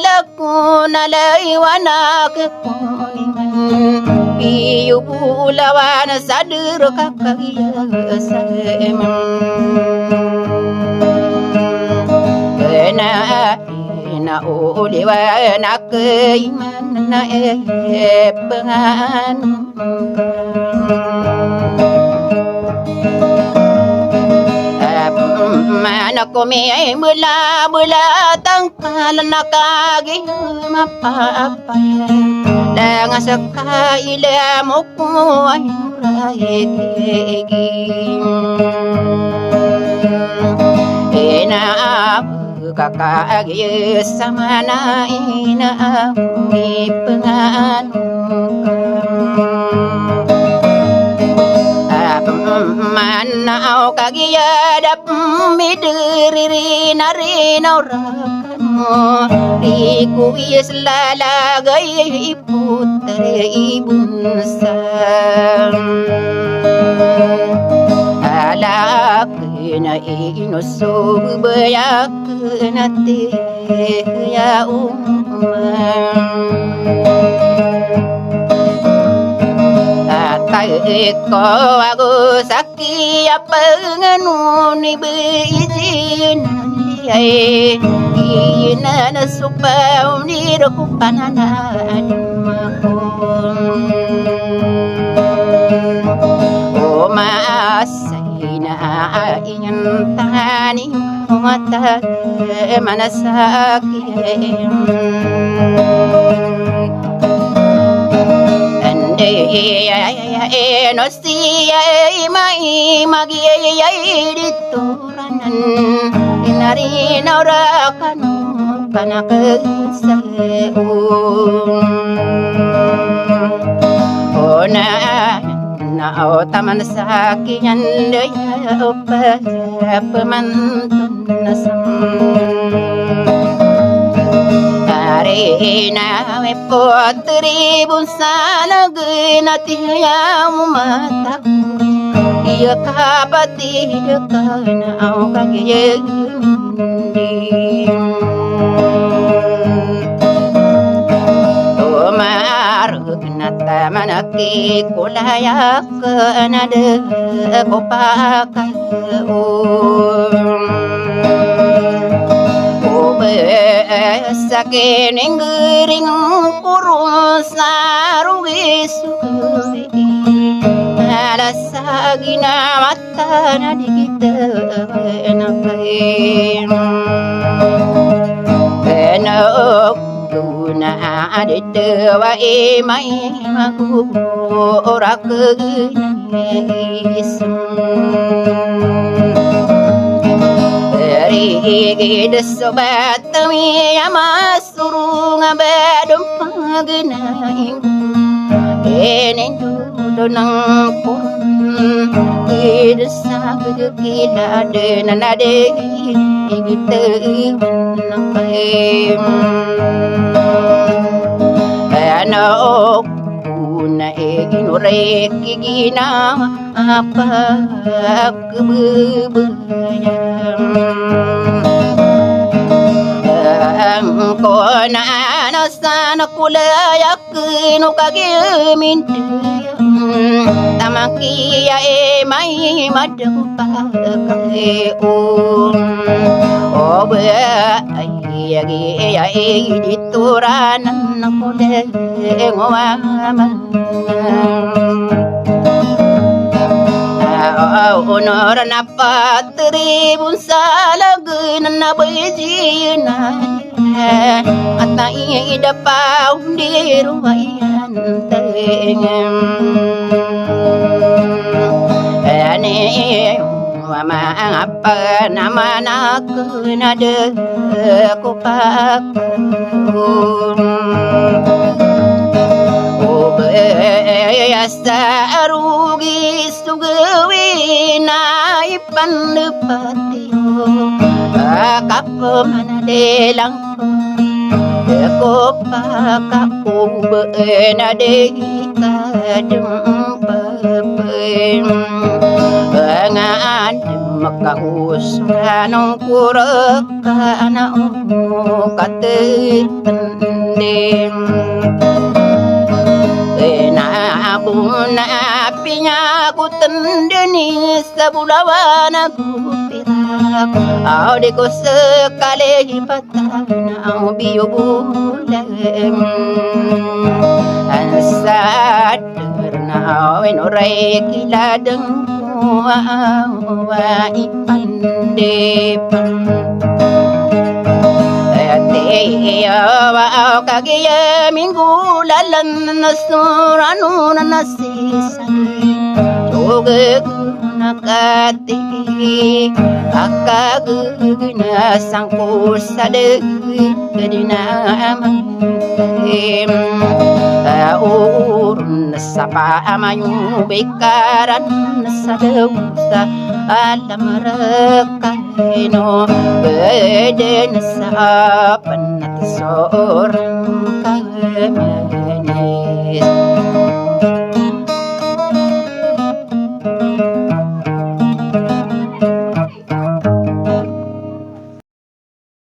lakuna laiwana kuningan piyu bulawan sadur kakaya sam na uliwa nak iman na pengan mana kami mula tangkal nakagi mapa dengan sekali muku ayurayegi ena kakak sama na ina mi pengan mana au kagia dap midiri nari naurakanmu riku islala gai putre ibunsa ala kena inusu bayak nate ya ko aku sakit apa nganuni beizin ai ina supaya ni rokupanana o masaina ingin tani mata manasaki no siya mai magi dituranan inari naurakan panakasau ona na taman sakingan daya opa pemantun nasam Arena me potri bunsana genatiya mataku iya kapati kana au kage Omar genata manaki kulaya kanade kopaka saking gering kurung sarugi suwi alasagina mata na dikita nakai enok tuna adete wa mai magu ora kegisum Rigi desobat mi amasuru ngabadum pagnaing enen tudo nang pun idesa gila de nanade igite nakai ana na inurek gina apa kebebayang ko na sana kulayak no kage minti tamaki ya mai madu pa kage obe ya ya dituranan ko de ngoma honor na patri bunsalag na bejina at naidapaw di ruwayan tengem ane mangapa naman ako nadako pa sa arugi sugawin na ipanlipatiyo kapamanadelang ko pa kaube na dehita dumpapin ngan makausuranong kuraka na katitandim Enabuna pinya ku tendeni sebulawan aku pirak Audi ku sekali patana biu bulem Ansadar na winuray kiladeng wa ipandepan Wa kagiya mingulalan nasurano na nasisali Joge kunakati akagina sangkusade kadina amangim urun sapa amayu bekaran sadeusa alam rekano beden sapan seorang kamanis